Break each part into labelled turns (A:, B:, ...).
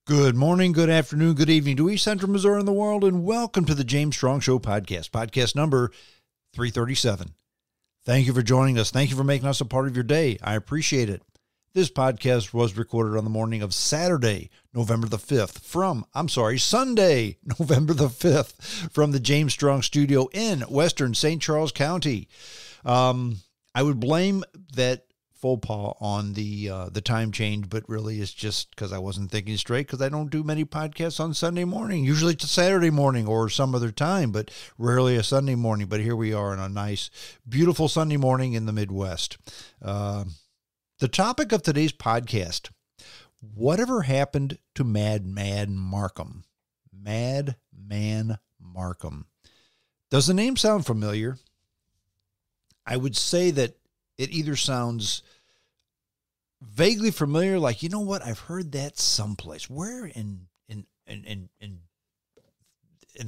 A: Good morning, good afternoon, good evening to East Central Missouri and the world, and welcome to the James Strong Show podcast number 337. Thank you for joining us. Thank you for making us a part of your day. I appreciate it. This podcast was recorded on the morning of Saturday, November the 5th Sunday, November the 5th from the James Strong studio in Western St. Charles County. I would blame that faux pas on the time change, but really it's just because I wasn't thinking straight, because I don't do many podcasts on Sunday morning. Usually it's a Saturday morning or some other time, but rarely a Sunday morning. But here we are on a nice, beautiful Sunday morning in the Midwest. The topic of today's podcast: whatever happened to Madman Marcum? Madman Marcum. Does the name sound familiar? I would say that it either sounds vaguely familiar, like, you know what, I've heard that someplace. Where in the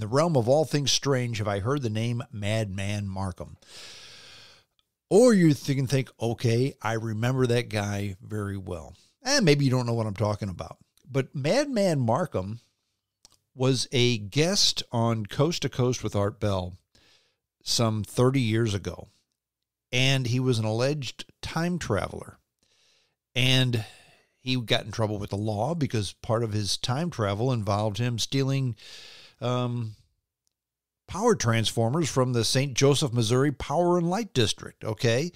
A: realm of all things strange have I heard the name Madman Marcum? Or you think, okay, I remember that guy very well. And maybe you don't know what I'm talking about. But Madman Marcum was a guest on Coast to Coast with Art Bell some 30 years ago. And he was an alleged time traveler. And he got in trouble with the law because part of his time travel involved him stealing power transformers from the St. Joseph, Missouri Power and Light District, okay?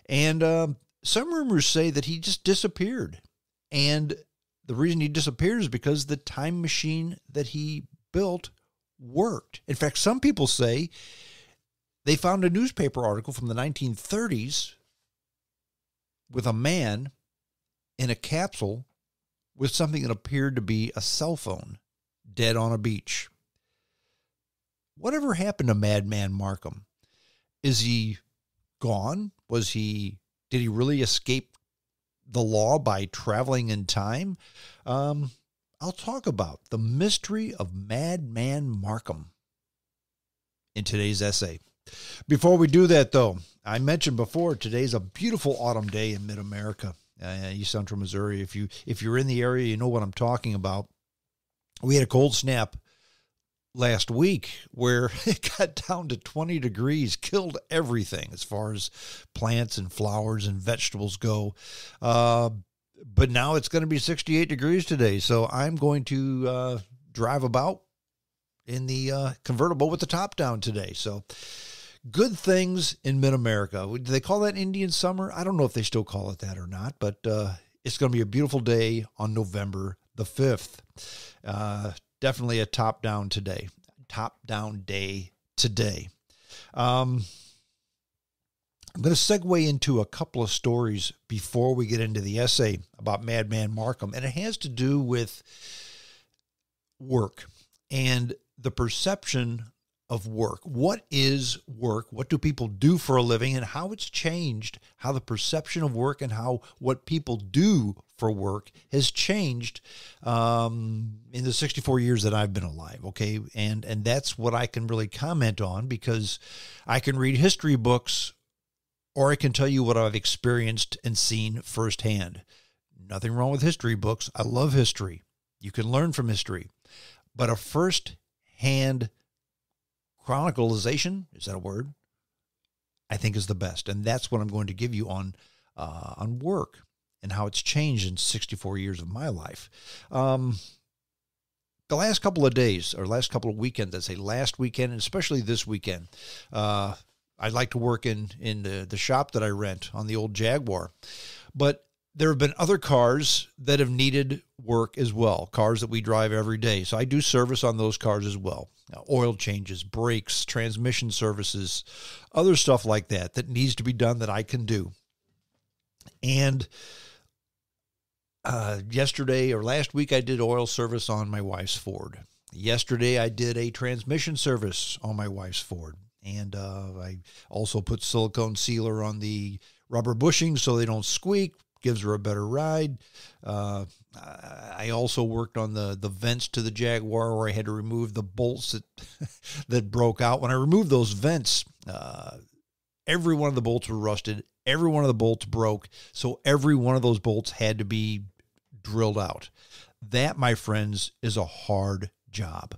A: And some rumors say that he just disappeared. And the reason he disappeared is because the time machine that he built worked. In fact, some people say they found a newspaper article from the 1930s with a man in a capsule with something that appeared to be a cell phone dead on a beach. Whatever happened to Madman Marcum? Is he gone? Did he really escape the law by traveling in time? I'll talk about the mystery of Madman Marcum in today's essay. Before we do that, though, I mentioned before, today's a beautiful autumn day in mid-America, East Central Missouri. If you're in the area, you know what I'm talking about. We had a cold snap last week where it got down to 20 degrees, killed everything as far as plants and flowers and vegetables go. But now it's going to be 68 degrees today, so I'm going to drive about in the convertible with the top down today. So good things in mid-America. Do they call that Indian summer? I don't know if they still call it that or not, but it's going to be a beautiful day on November the 5th. Definitely a top-down day today. I'm going to segue into a couple of stories before we get into the essay about Madman Marcum, and it has to do with work and the perception of work. What is work? What do people do for a living, and how it's changed, how the perception of work and how what people do for work has changed in the 64 years that I've been alive, okay? And that's what I can really comment on, because I can read history books or I can tell you what I've experienced and seen firsthand. Nothing wrong with history books. I love history. You can learn from history. But a first-hand chronicalization, is that a word? I think is the best. And that's what I'm going to give you on work and how it's changed in 64 years of my life. The last couple of days, or last couple of weekends, I'd say last weekend, and especially this weekend, I like to work in the shop that I rent on the old Jaguar. But there have been other cars that have needed work as well, cars that we drive every day. So I do service on those cars as well. Oil changes, brakes, transmission services, other stuff like that needs to be done that I can do. And yesterday or last week, I did oil service on my wife's Ford. Yesterday, I did a transmission service on my wife's Ford. And I also put silicone sealer on the rubber bushings so they don't squeak. Gives her a better ride. I also worked on the vents to the Jaguar, where I had to remove the bolts that broke out. When I removed those vents, every one of the bolts were rusted. Every one of the bolts broke. So every one of those bolts had to be drilled out. That, my friends, is a hard job.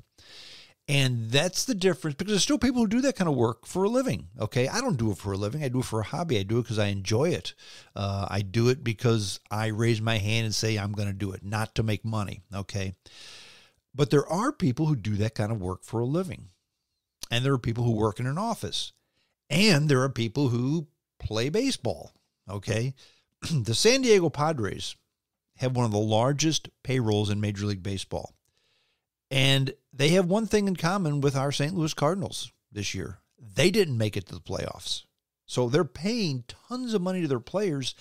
A: And that's the difference, because there's still people who do that kind of work for a living. Okay. I don't do it for a living. I do it for a hobby. I do it because I enjoy it. I do it because I raise my hand and say, I'm going to do it, not to make money. Okay. But there are people who do that kind of work for a living. And there are people who work in an office. And there are people who play baseball. Okay. The San Diego Padres have one of the largest payrolls in Major League Baseball. And they have one thing in common with our St. Louis Cardinals this year. They didn't make it to the playoffs. So they're paying tons of money to their players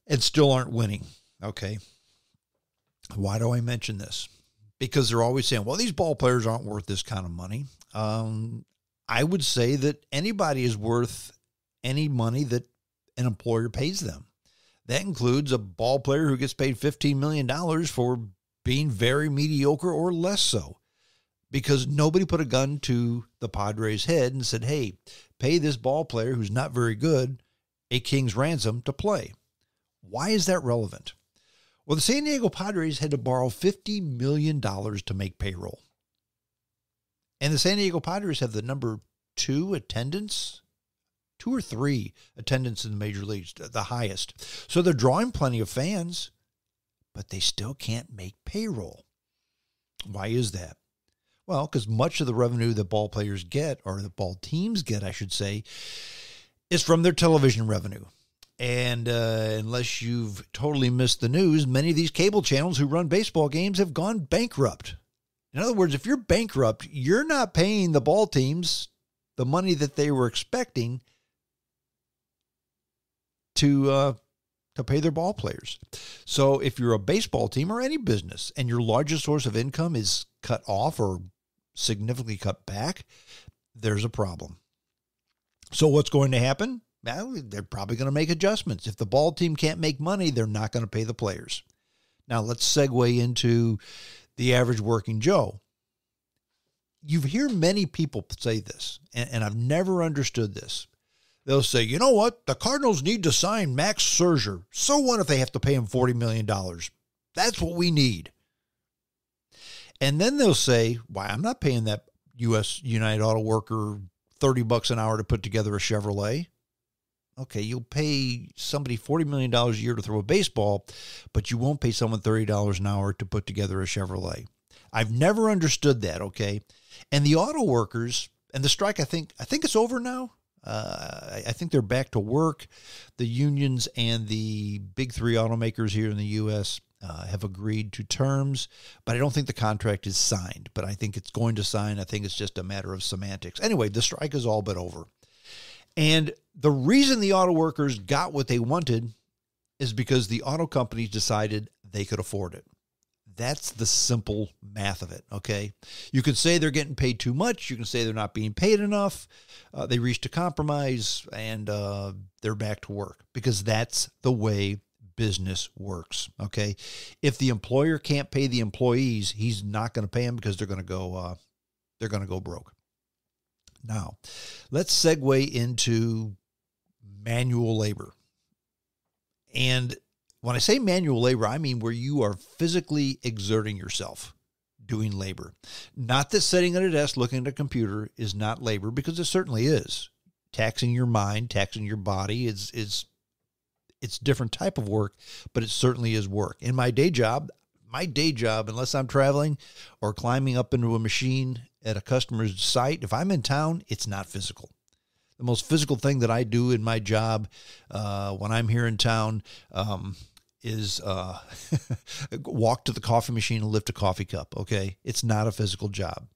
A: and still aren't winning. Okay. Why do I mention this? Because they're always saying, well, these ball players aren't worth this kind of money. I would say that anybody is worth any money that an employer pays them. That includes a ball player who gets paid $15 million for being very mediocre or less so, because nobody put a gun to the Padres' head and said, hey, pay this ball player who's not very good a king's ransom to play. Why is that relevant? Well, the San Diego Padres had to borrow $50 million to make payroll. And the San Diego Padres have the number 2 attendance, 2 or 3 attendance in the major leagues, the highest. So they're drawing plenty of fans, but they still can't make payroll. Why is that? Well, because much of the revenue that ball players get, or the ball teams get, I should say, is from their television revenue. And unless you've totally missed the news, many of these cable channels who run baseball games have gone bankrupt. In other words, if you're bankrupt, you're not paying the ball teams the money that they were expecting to pay their ball players. So if you're a baseball team or any business and your largest source of income is cut off or significantly cut back, there's a problem. So what's going to happen? Well, they're probably going to make adjustments. If the ball team can't make money, they're not going to pay the players. Now let's segue into the average working Joe. You hear many people say this, and I've never understood this. They'll say, you know what? The Cardinals need to sign Max Scherzer. So what if they have to pay him $40 million? That's what we need. And then they'll say, why, I'm not paying that United Auto worker $30 an hour to put together a Chevrolet. Okay, you'll pay somebody $40 million a year to throw a baseball, but you won't pay someone $30 an hour to put together a Chevrolet. I've never understood that, okay? And the auto workers, and the strike, I think it's over now. I think they're back to work. The unions and the big 3 automakers here in the U.S. Have agreed to terms, but I don't think the contract is signed. But I think it's going to sign. I think it's just a matter of semantics. Anyway, the strike is all but over. And the reason the auto workers got what they wanted is because the auto companies decided they could afford it. That's the simple math of it, okay? You can say they're getting paid too much. You can say they're not being paid enough. They reached a compromise, and they're back to work, because that's the way business works, okay? If the employer can't pay the employees, he's not going to pay them, because they're going to go broke. Now, let's segue into manual labor. And when I say manual labor, I mean where you are physically exerting yourself doing labor. Not that sitting at a desk looking at a computer is not labor, because it certainly is. Taxing your mind, taxing your body it's a different type of work, but it certainly is work. In my day job, unless I'm traveling or climbing up into a machine at a customer's site, if I'm in town, it's not physical. The most physical thing that I do in my job when I'm here in town is walk to the coffee machine and lift a coffee cup, okay? It's not a physical job.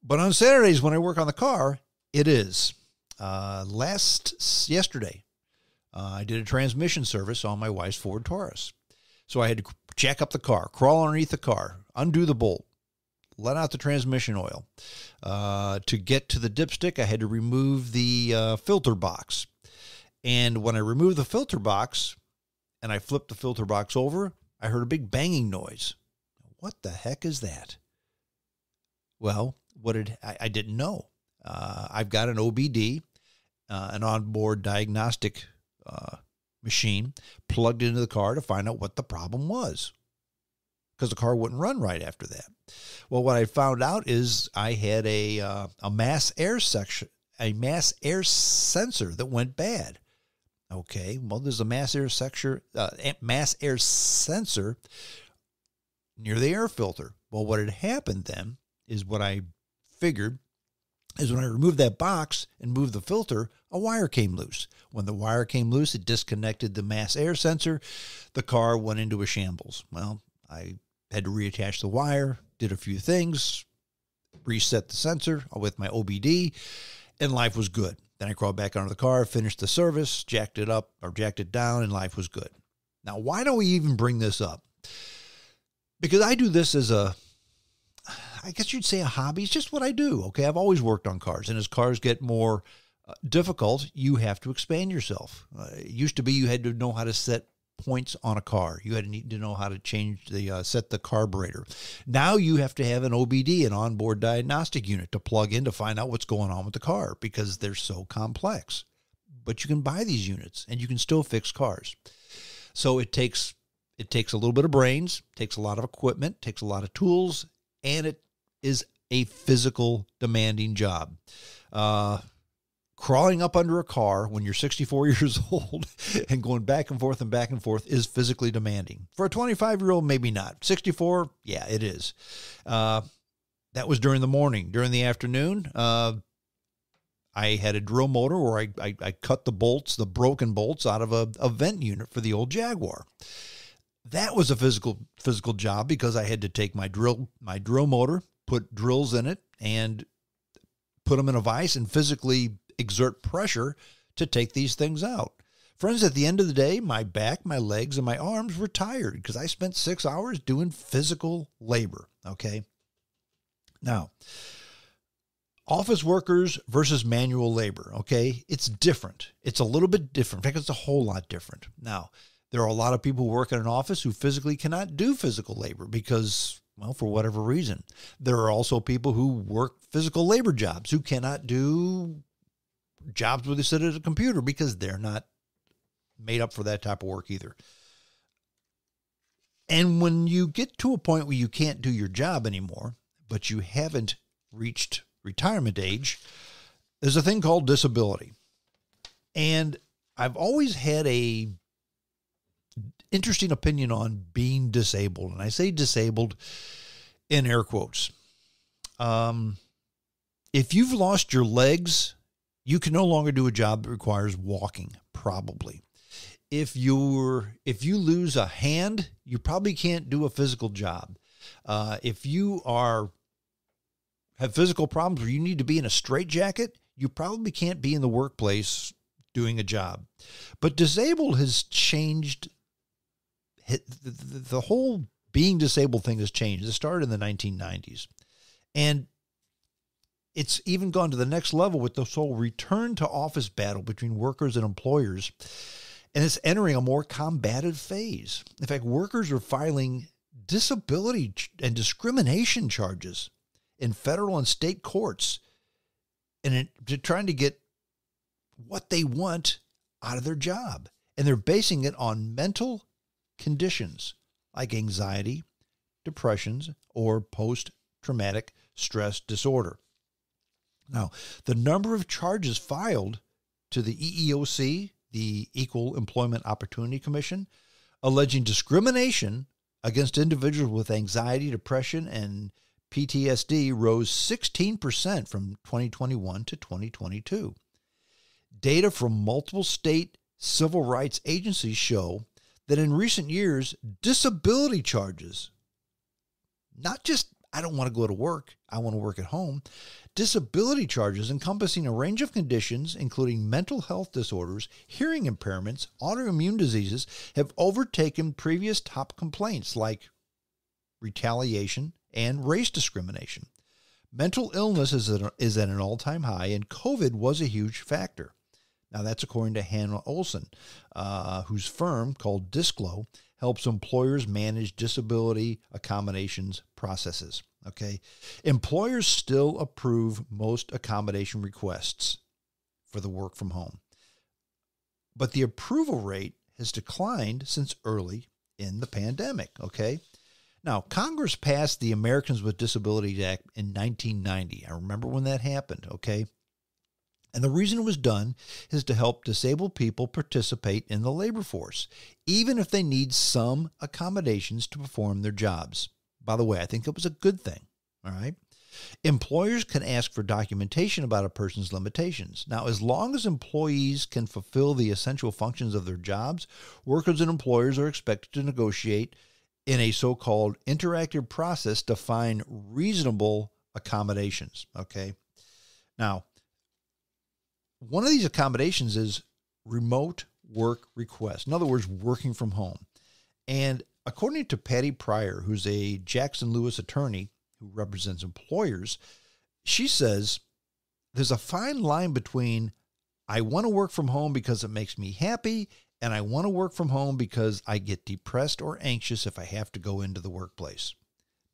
A: But on Saturdays when I work on the car, it is. Yesterday, I did a transmission service on my wife's Ford Taurus. So I had to jack up the car, crawl underneath the car, undo the bolt, let out the transmission oil. To get to the dipstick, I had to remove the filter box. And when I removed the filter box and I flipped the filter box over, I heard a big banging noise. What the heck is that? Well, I didn't know. I've got an OBD, an onboard diagnostic machine, plugged into the car to find out what the problem was. because the car wouldn't run right after that. Well, what I found out is I had a mass air sensor that went bad. Okay, well, there's a mass air sensor near the air filter. Well, what had happened then is what I figured is when I removed that box and moved the filter, a wire came loose. When the wire came loose, it disconnected the mass air sensor. The car went into a shambles. Well, I had to reattach the wire, did a few things, reset the sensor with my OBD, and life was good. Then I crawled back under the car, finished the service, jacked it up or jacked it down, and life was good. Now, why do we even bring this up? Because I do this as I guess you'd say a hobby. It's just what I do. Okay. I've always worked on cars, and as cars get more difficult, you have to expand yourself. It used to be you had to know how to set points on a car. You had to need to know how to change set the carburetor. Now you have to have an OBD, an onboard diagnostic unit, to plug in to find out what's going on with the car because they're so complex. But you can buy these units and you can still fix cars. So it takes a little bit of brains, takes a lot of equipment, takes a lot of tools, and it is a physical demanding job. Crawling up under a car when you're 64 years old and going back and forth is physically demanding. For a 25-year-old, maybe not. 64, yeah, it is. That was during the morning. During the afternoon, I had a drill motor where I cut the broken bolts out of a vent unit for the old Jaguar. That was a physical job because I had to take my drill motor, put drills in it, and put them in a vise and physically exert pressure to take these things out. Friends, at the end of the day, my back, my legs, and my arms were tired because I spent 6 hours doing physical labor, okay? Now, office workers versus manual labor, okay? It's different. It's a little bit different. In fact, it's a whole lot different. Now, there are a lot of people who work in an office who physically cannot do physical labor because, well, for whatever reason. There are also people who work physical labor jobs who cannot do jobs where they sit at a computer because they're not made up for that type of work either. And when you get to a point where you can't do your job anymore, but you haven't reached retirement age, there's a thing called disability. And I've always had a interesting opinion on being disabled. And I say disabled in air quotes. If you've lost your legs, you can no longer do a job that requires walking, probably. If you lose a hand, you probably can't do a physical job. If you have physical problems where you need to be in a straitjacket, you probably can't be in the workplace doing a job. But disabled has changed. The whole being disabled thing has changed. It started in the 1990s. And it's even gone to the next level with this whole return to office battle between workers and employers. And it's entering a more combative phase. In fact, workers are filing disability and discrimination charges in federal and state courts and trying to get what they want out of their job. And they're basing it on mental conditions like anxiety, depressions, or post-traumatic stress disorder. Now, the number of charges filed to the EEOC, the Equal Employment Opportunity Commission, alleging discrimination against individuals with anxiety, depression, and PTSD rose 16% from 2021 to 2022. Data from multiple state civil rights agencies show that in recent years, disability charges, not just I don't want to go to work, I want to work at home, disability charges encompassing a range of conditions, including mental health disorders, hearing impairments, autoimmune diseases, have overtaken previous top complaints like retaliation and race discrimination. Mental illness is at an all-time high, and COVID was a huge factor. Now, that's according to Hannah Olson, whose firm called Disclo helps employers manage disability accommodations processes. Okay, employers still approve most accommodation requests for the work from home, but the approval rate has declined since early in the pandemic. Okay, Now, Congress passed the Americans with Disabilities Act in 1990. I remember when that happened, okay? And the reason it was done is to help disabled people participate in the labor force, even if they need some accommodations to perform their jobs. By the way, I think it was a good thing, all right? Employers can ask for documentation about a person's limitations. Now, as long as employees can fulfill the essential functions of their jobs, workers and employers are expected to negotiate in a so-called interactive process to find reasonable accommodations, okay? Now, one of these accommodations is remote work request. In other words, working from home. And according to Patty Pryor, who's a Jackson Lewis attorney who represents employers, she says there's a fine line between I want to work from home because it makes me happy and I want to work from home because I get depressed or anxious if I have to go into the workplace.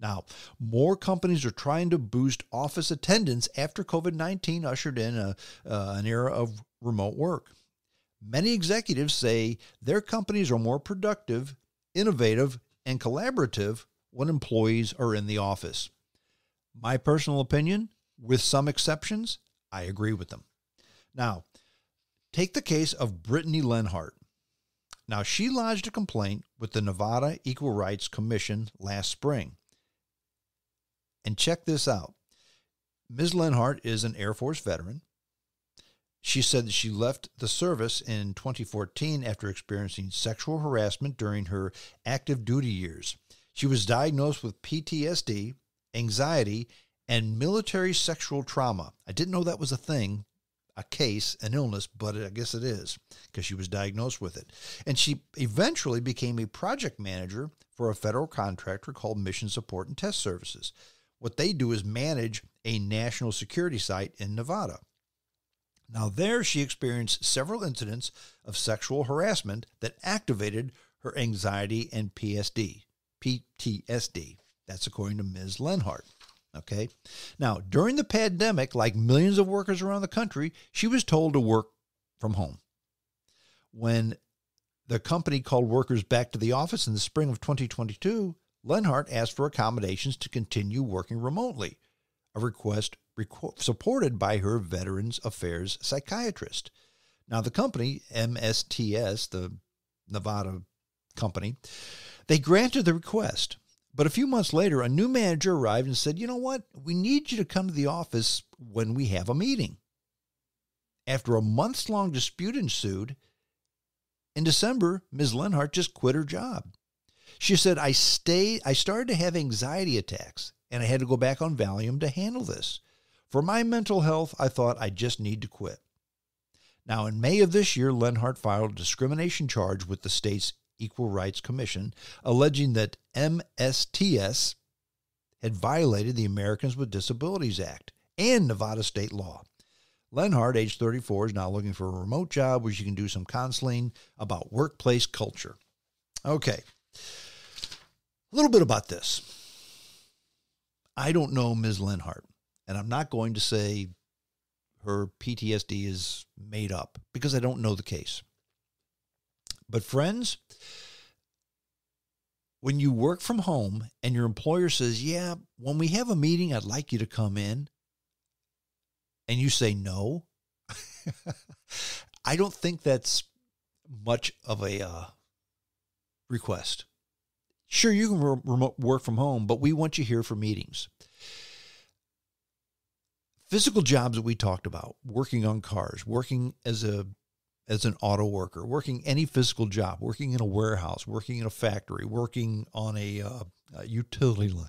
A: Now, more companies are trying to boost office attendance after COVID-19 ushered in an era of remote work. Many executives say their companies are more productive, innovative, and collaborative when employees are in the office. My personal opinion, with some exceptions, I agree with them. Now, take the case of Brittany Lenhart. Now, she lodged a complaint with the Nevada Equal Rights Commission last spring. And check this out. Ms. Lenhart is an Air Force veteran. She said that she left the service in 2014 after experiencing sexual harassment during her active duty years. She was diagnosed with PTSD, anxiety, and military sexual trauma. I didn't know that was a thing, a case, an illness, but I guess it is because she was diagnosed with it. And she eventually became a project manager for a federal contractor called Mission Support and Test Services. What they do is manage a national security site in Nevada. Now there she experienced several incidents of sexual harassment that activated her anxiety and PTSD. That's according to Ms. Lenhart. Okay. Now, during the pandemic, like millions of workers around the country, she was told to work from home. When the company called workers back to the office in the spring of 2022, Lenhart asked for accommodations to continue working remotely, a request supported by her Veterans Affairs psychiatrist. Now, the company, MSTS, the Nevada company, they granted the request. But a few months later, a new manager arrived and said, you know what? We need you to come to the office when we have a meeting. After a months-long dispute ensued, in December, Ms. Lenhart just quit her job. She said, I started to have anxiety attacks, and I had to go back on Valium to handle this. For my mental health, I thought I just need to quit. Now, in May of this year, Lenhart filed a discrimination charge with the state's Equal Rights Commission, alleging that MSTS had violated the Americans with Disabilities Act and Nevada state law. Lenhart, age 34, is now looking for a remote job where she can do some counseling about workplace culture. Okay, a little bit about this. I don't know Ms. Lenhart, and I'm not going to say her PTSD is made up because I don't know the case. But friends, when you work from home and your employer says, yeah, when we have a meeting, I'd like you to come in, and you say no, I don't think that's much of a request. Sure, you can remote work from home, but we want you here for meetings. Physical jobs that we talked about, working on cars, working as an auto worker, working any physical job, working in a warehouse, working in a factory, working on a utility line.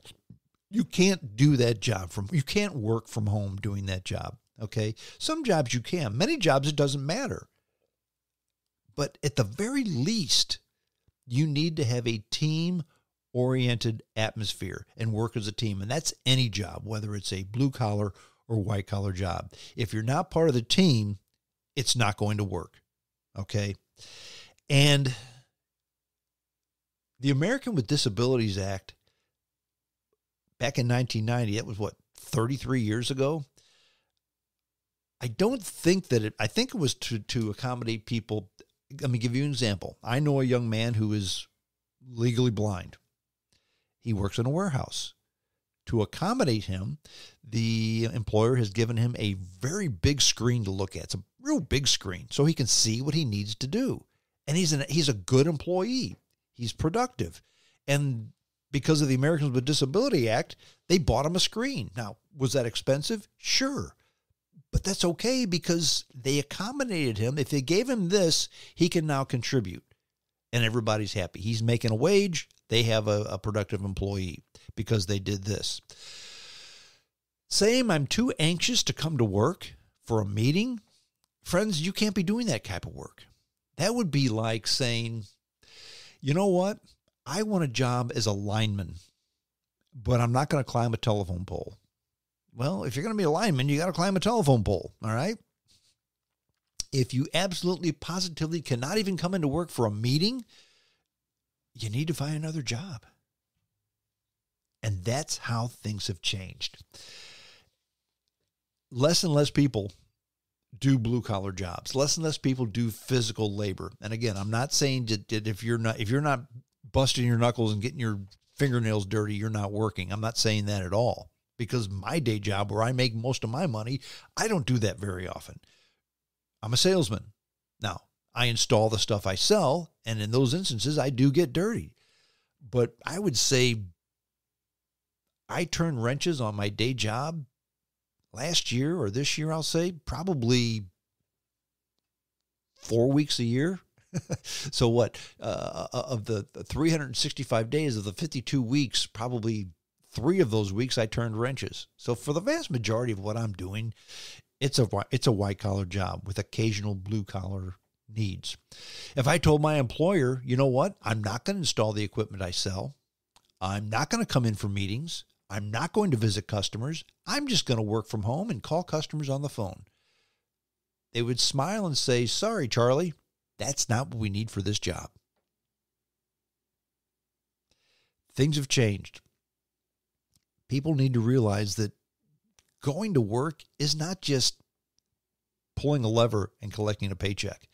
A: You can't do that job you can't work from home doing that job, okay? Some jobs you can. Many jobs it doesn't matter. But at the very least, you need to have a team-oriented atmosphere and work as a team. And that's any job, whether it's a blue-collar or white-collar job. If you're not part of the team, it's not going to work. Okay. And the American with Disabilities Act back in 1990, that was what, 33 years ago? I don't think that I think it was to accommodate people. Let me give you an example. I know a young man who is legally blind, He works in a warehouse. To accommodate him, the employer has given him a very big screen to look at. It's a real big screen, so he can see what he needs to do. And he's a good employee. He's productive. And because of the Americans with Disability Act, they bought him a screen. Now, was that expensive? Sure. But that's okay because they accommodated him. If they gave him this, he can now contribute. And everybody's happy. He's making a wage. They have a productive employee because they did this. Saying I'm too anxious to come to work for a meeting, friends, you can't be doing that type of work. That would be like saying, you know what? I want a job as a lineman, but I'm not going to climb a telephone pole. Well, if you're going to be a lineman, you got to climb a telephone pole, all right? If you absolutely positively cannot even come into work for a meeting, you need to find another job. And that's how things have changed. Less and less people do blue-collar jobs. Less and less people do physical labor. And again, I'm not saying that if you're not busting your knuckles and getting your fingernails dirty, you're not working. I'm not saying that at all. Because my day job where I make most of my money, I don't do that very often. I'm a salesman. Now, I install the stuff I sell, and in those instances, I do get dirty. But I would say I turned wrenches on my day job last year or this year, I'll say, probably 4 weeks a year. So what? Of the 365 days of the 52 weeks, probably 3 of those weeks I turned wrenches. So for the vast majority of what I'm doing, it's a white collar job with occasional blue collar needs. If I told my employer, you know what, I'm not going to install the equipment I sell. I'm not going to come in for meetings. I'm not going to visit customers. I'm just going to work from home and call customers on the phone. They would smile and say, sorry, Charlie, that's not what we need for this job. Things have changed. People need to realize that going to work is not just pulling a lever and collecting a paycheck.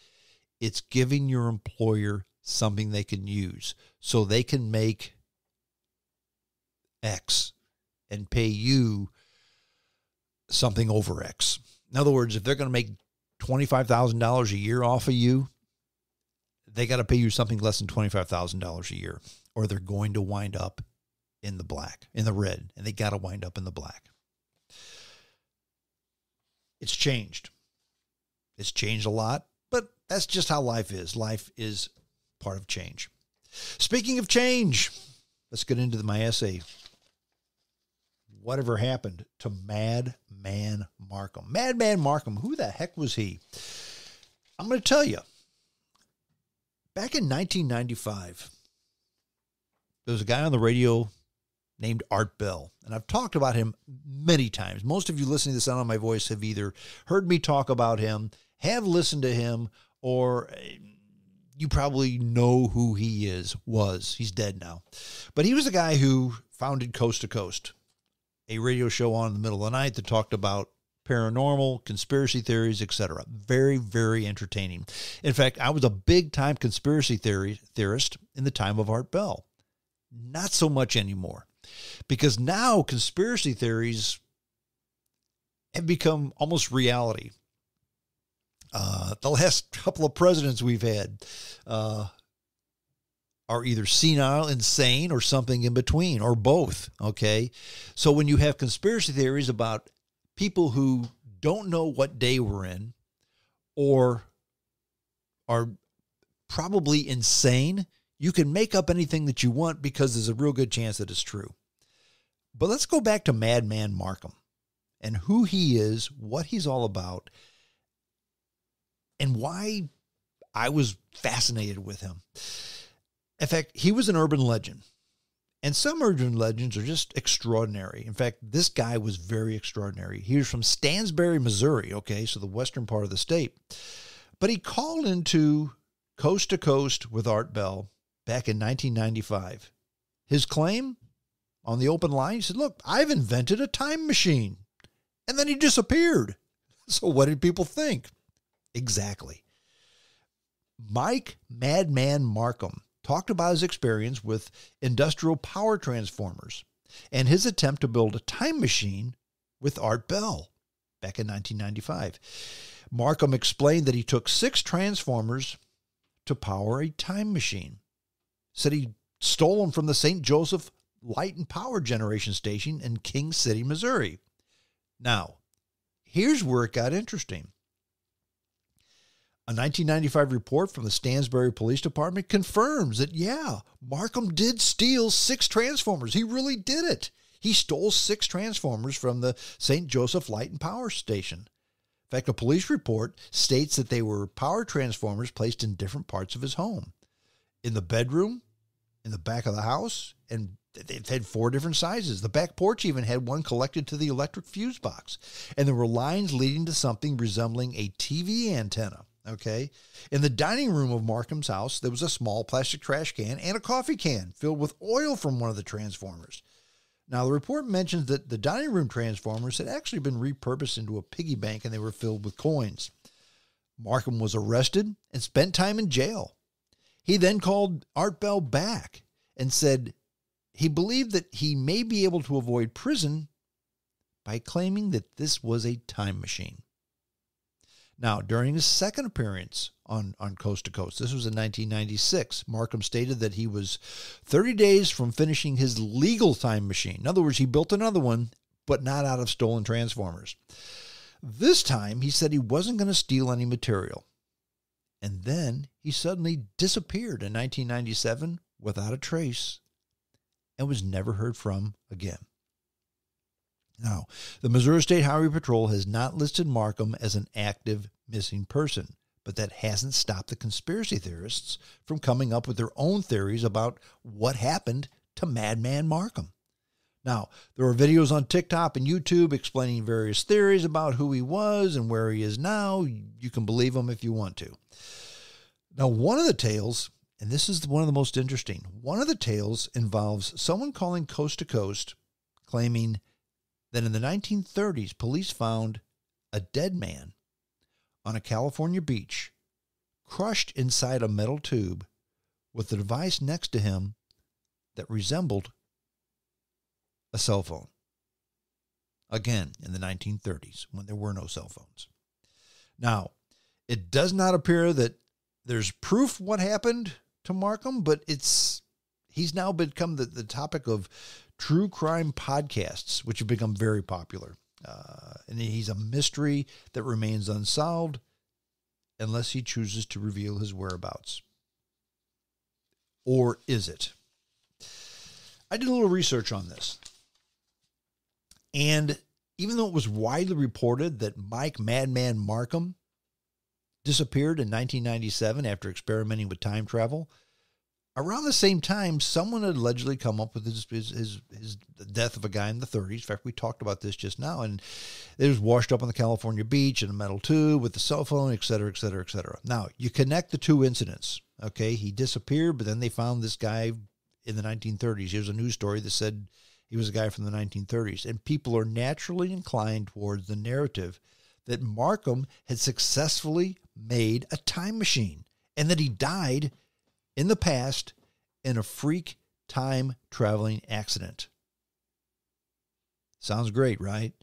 A: It's giving your employer something they can use so they can make X and pay you something over X. In other words, if they're going to make $25,000 a year off of you, they got to pay you something less than $25,000 a year, or they're going to wind up in the red, and they got to wind up in the black. It's changed. It's changed a lot, but that's just how life is. Life is part of change. Speaking of change, let's get into my essay. Whatever happened to Madman Marcum? Madman Marcum, who the heck was he? I'm going to tell you. Back in 1995, there was a guy on the radio named Art Bell, and I've talked about him many times. Most of you listening to the sound of my voice have either heard me talk about him, have listened to him, or you probably know who he was. He's dead now. But he was a guy who founded Coast to Coast, a radio show on in the middle of the night that talked about paranormal, conspiracy theories, etc. Very, very entertaining. In fact, I was a big-time conspiracy theorist in the time of Art Bell. Not so much anymore. Because now conspiracy theories have become almost reality. The last couple of presidents we've had are either senile, insane, or something in between, or both, okay? So when you have conspiracy theories about people who don't know what day we're in or are probably insane, you can make up anything that you want because there's a real good chance that it's true. But let's go back to Madman Marcum and who he is, what he's all about, and why I was fascinated with him. In fact, he was an urban legend. And some urban legends are just extraordinary. In fact, this guy was very extraordinary. He was from Stansbury, Missouri, okay, so the western part of the state. But he called into Coast to Coast with Art Bell back in 1995. His claim on the open line, he said, look, I've invented a time machine. And then he disappeared. So what did people think? Exactly. Madman Marcum talked about his experience with industrial power transformers and his attempt to build a time machine with Art Bell back in 1995. Marcum explained that he took 6 transformers to power a time machine. Said he stole them from the St. Joseph Light and Power Generation Station in King City, Missouri. Now, here's where it got interesting. A 1995 report from the Stansbury Police Department confirms that, yeah, Marcum did steal 6 transformers. He really did it. He stole 6 transformers from the St. Joseph Light and Power Station. In fact, a police report states that they were power transformers placed in different parts of his home. In the bedroom, in the back of the house, and they had 4 different sizes. The back porch even had one collected to the electric fuse box. And there were lines leading to something resembling a TV antenna. Okay. In the dining room of Marcum's house, there was a small plastic trash can and a coffee can filled with oil from one of the transformers. Now, the report mentions that the dining room transformers had actually been repurposed into a piggy bank and they were filled with coins. Marcum was arrested and spent time in jail. He then called Art Bell back and said he believed that he may be able to avoid prison by claiming that this was a time machine. Now, during his second appearance on Coast to Coast, this was in 1996, Marcum stated that he was 30 days from finishing his legal time machine. In other words, he built another one, but not out of stolen transformers. This time, he said he wasn't going to steal any material. And then he suddenly disappeared in 1997 without a trace and was never heard from again. Now, the Missouri State Highway Patrol has not listed Marcum as an active missing person, but that hasn't stopped the conspiracy theorists from coming up with their own theories about what happened to Madman Marcum. Now, there are videos on TikTok and YouTube explaining various theories about who he was and where he is now. You can believe them if you want to. Now, one of the tales, and this is one of the most interesting, one of the tales involves someone calling Coast to Coast, claiming that in the 1930s, police found a dead man on a California beach, crushed inside a metal tube with a device next to him that resembled a cell phone. Again, in the 1930s, when there were no cell phones. Now, it does not appear that there's proof what happened to Marcum, but he's now become the topic of true crime podcasts, which have become very popular. And he's a mystery that remains unsolved unless he chooses to reveal his whereabouts. Or is it? I did a little research on this. And even though it was widely reported that Madman Marcum disappeared in 1997 after experimenting with time travel, around the same time, someone had allegedly come up with his death of a guy in the 30s. In fact, we talked about this just now. And it was washed up on the California beach in a metal tube with the cell phone, et cetera, et cetera, et cetera. Now, you connect the two incidents. Okay, he disappeared, but then they found this guy in the 1930s. Here's a news story that said he was a guy from the 1930s. And people are naturally inclined towards the narrative that Marcum had successfully made a time machine and that he died in the past in a freak time traveling accident. Sounds great, right?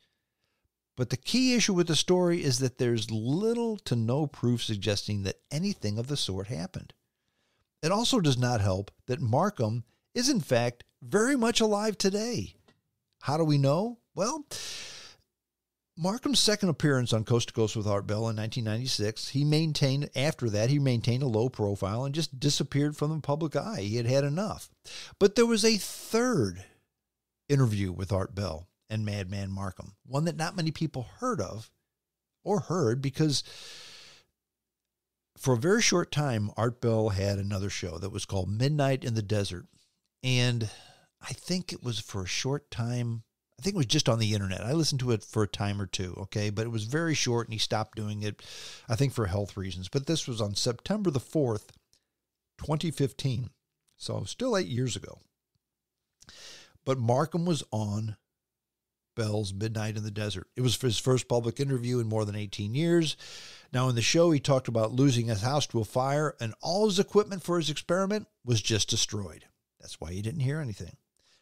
A: But the key issue with the story is that there's little to no proof suggesting that anything of the sort happened. It also does not help that Marcum is in fact very much alive today. How do we know? Well, Marcum's second appearance on Coast to Coast with Art Bell in 1996, he maintained a low profile and just disappeared from the public eye. He had had enough. But there was a third interview with Art Bell and Madman Marcum, one that not many people heard of or heard because for a very short time, Art Bell had another show that was called Midnight in the Desert. And I think it was for a short time. I think it was just on the internet. I listened to it for a time or two, okay? But it was very short, and he stopped doing it, I think, for health reasons. But this was on September the 4th, 2015. So still 8 years ago. But Marcum was on Bell's Midnight in the Desert. It was his first public interview in more than 18 years. Now, in the show, he talked about losing his house to a fire, and all his equipment for his experiment was just destroyed. That's why you didn't hear anything.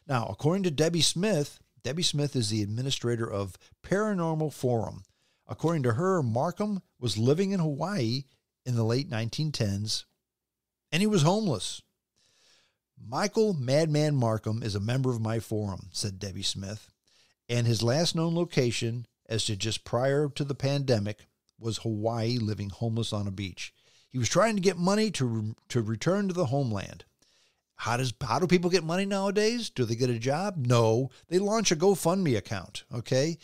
A: Now, according to Debbie Smith is the administrator of Paranormal Forum. According to her, Marcum was living in Hawaii in the late 1910s, and he was homeless. Michael Madman Marcum is a member of my forum, said Debbie Smith, and his last known location, as to just prior to the pandemic, was Hawaii, living homeless on a beach. He was trying to get money to return to the homeland. How do people get money nowadays? Do they get a job? No, they launch a GoFundMe account, okay?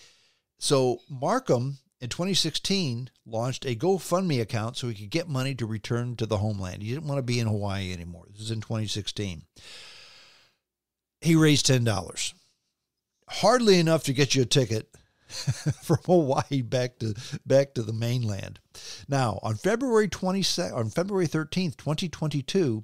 A: So Marcum, in 2016, launched a GoFundMe account so he could get money to return to the homeland. He didn't want to be in Hawaii anymore. This is in 2016. He raised $10. Hardly enough to get you a ticket from Hawaii back to the mainland. Now, on February 13th, 2022,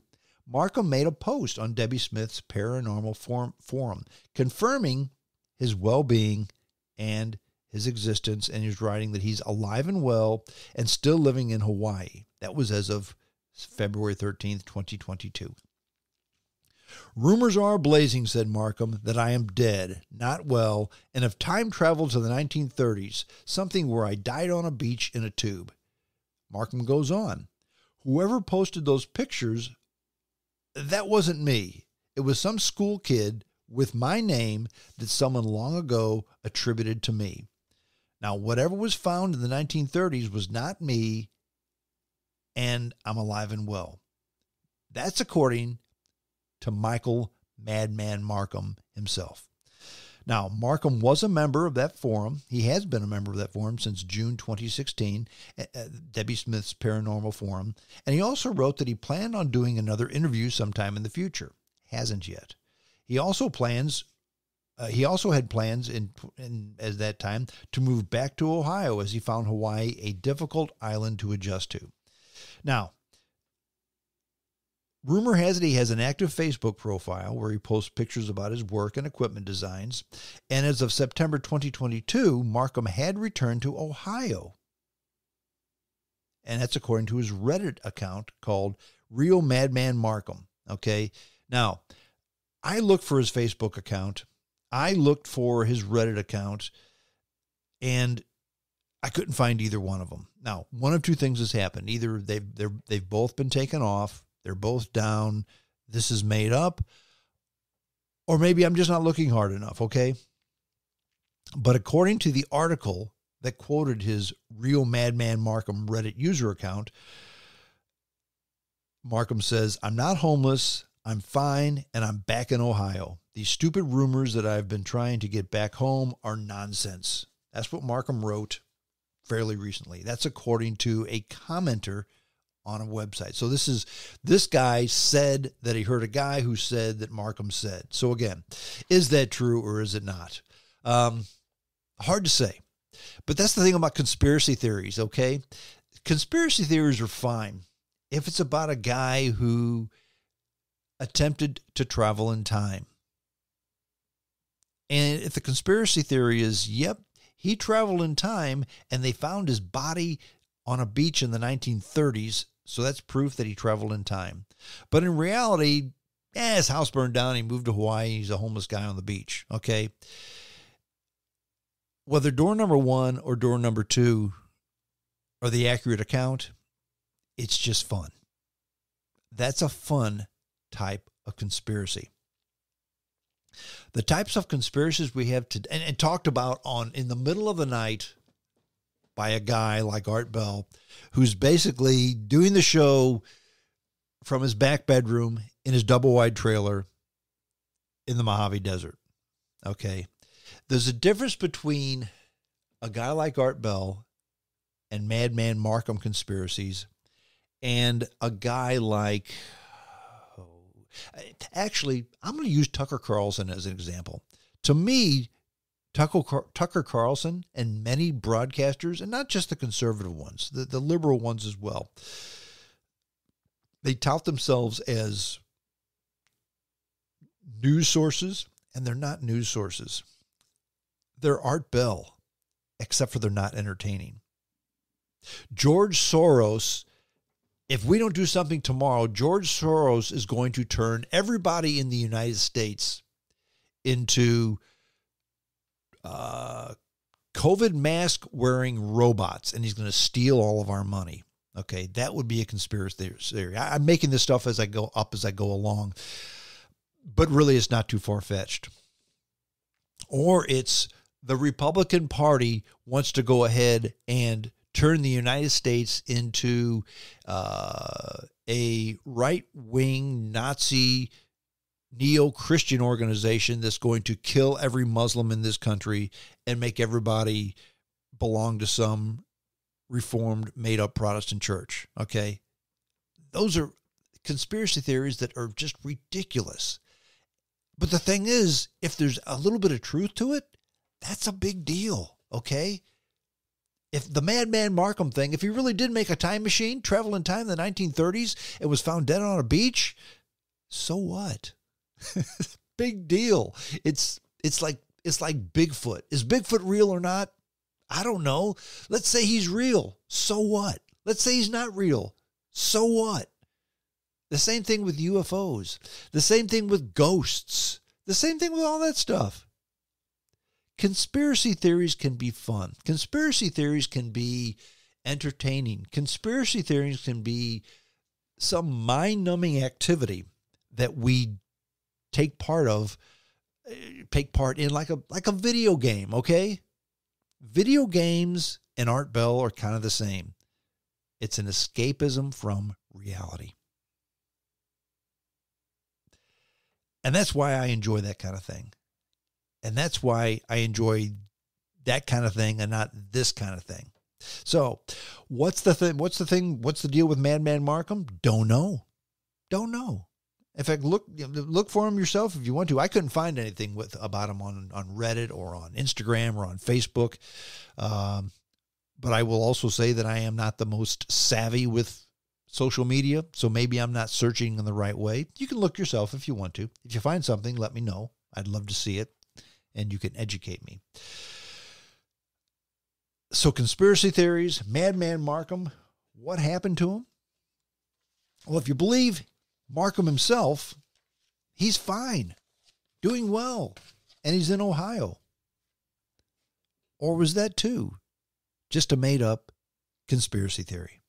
A: Marcum made a post on Debbie Smith's Paranormal Forum confirming his well-being and his existence, and he's writing that he's alive and well and still living in Hawaii. That was as of February 13th, 2022. Rumors are blazing, said Marcum, that I am dead, not well, and have time traveled to the 1930s, something where I died on a beach in a tube. Marcum goes on. Whoever posted those pictures, that wasn't me. It was some school kid with my name that someone long ago attributed to me. Now, whatever was found in the 1930s was not me, and I'm alive and well. That's according to Michael Madman Marcum himself. Now, Marcum was a member of that forum. He has been a member of that forum since June 2016, Debbie Smith's Paranormal Forum. And he also wrote that he planned on doing another interview sometime in the future. Hasn't yet. He also had plans at that time to move back to Ohio, as he found Hawaii a difficult island to adjust to. Now, rumor has it he has an active Facebook profile where he posts pictures about his work and equipment designs. And as of September 2022, Marcum had returned to Ohio. And that's according to his Reddit account called Real Madman Marcum. Okay. Now, I looked for his Facebook account. I looked for his Reddit account, and I couldn't find either one of them. Now, one of two things has happened. Either they've both been taken off, they're both down, this is made up, or maybe I'm just not looking hard enough, okay? But according to the article that quoted his Real Madman Marcum Reddit user account, Marcum says, I'm not homeless, I'm fine, and I'm back in Ohio. These stupid rumors that I've been trying to get back home are nonsense. That's what Marcum wrote fairly recently. That's according to a commenter on a website. So this guy said that he heard a guy who said that Marcum said. So again, is that true or is it not? Hard to say. But that's the thing about conspiracy theories, okay? Conspiracy theories are fine if it's about a guy who attempted to travel in time. And if the conspiracy theory is, yep, he traveled in time and they found his body on a beach in the 1930s, so that's proof that he traveled in time. But in reality, his house burned down, he moved to Hawaii, he's a homeless guy on the beach, okay? Whether door number 1 or door number 2 are the accurate account, it's just fun. That's a fun type of conspiracy. The types of conspiracies we have today, and talked about in the middle of the night by a guy like Art Bell, who's basically doing the show from his back bedroom in his double-wide trailer in the Mojave Desert. Okay? There's a difference between a guy like Art Bell and Madman Marcum conspiracies and a guy like... Actually, I'm going to use Tucker Carlson as an example. To me, Tucker Carlson and many broadcasters, and not just the conservative ones, the liberal ones as well, they tout themselves as news sources, and they're not news sources. They're Art Bell, except for they're not entertaining. George Soros, if we don't do something tomorrow, George Soros is going to turn everybody in the United States into COVID mask wearing robots, and he's going to steal all of our money. Okay, that would be a conspiracy theory. I'm making this stuff as I go along, but really it's not too far-fetched. Or it's the Republican Party wants to go ahead and turn the United States into a right-wing Nazi neo-Christian organization that's going to kill every Muslim in this country and make everybody belong to some reformed, made-up Protestant church, okay? Those are conspiracy theories that are just ridiculous. But the thing is, if there's a little bit of truth to it, that's a big deal, okay? If the Madman Marcum thing, if he really did make a time machine, travel in time in the 1930s, and was found dead on a beach, so what? Big deal. It's like Bigfoot. Is Bigfoot real or not? I don't know. Let's say he's real. So what? Let's say he's not real. So what? The same thing with UFOs. The same thing with ghosts. The same thing with all that stuff. Conspiracy theories can be fun. Conspiracy theories can be entertaining. Conspiracy theories can be some mind-numbing activity that we take part in like a video game, okay? Video games and Art Bell are kind of the same. It's an escapism from reality. And that's why I enjoy that kind of thing. And that's why I enjoy that kind of thing and not this kind of thing. So what's the thing? What's the deal with Madman Marcum? Don't know. In fact, look for him yourself if you want to. I couldn't find anything about him on Reddit or on Instagram or on Facebook. But I will also say that I am not the most savvy with social media, so maybe I'm not searching in the right way. You can look yourself if you want to. If you find something, let me know. I'd love to see it, and you can educate me. So conspiracy theories, Madman Marcum, what happened to him? Well, if you believe Marcum himself, he's fine, doing well, and he's in Ohio. Or was that too just a made-up conspiracy theory?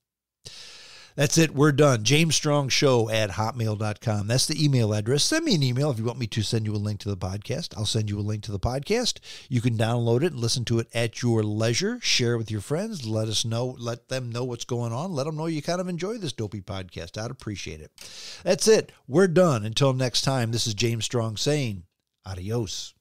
A: That's it. We're done. JamesStrongShow@hotmail.com. That's the email address. Send me an email if you want me to send you a link to the podcast. I'll send you a link to the podcast. You can download it and listen to it at your leisure. Share it with your friends. Let them know what's going on. Let them know you kind of enjoy this dopey podcast. I'd appreciate it. That's it. We're done. Until next time, this is James Strong saying adios.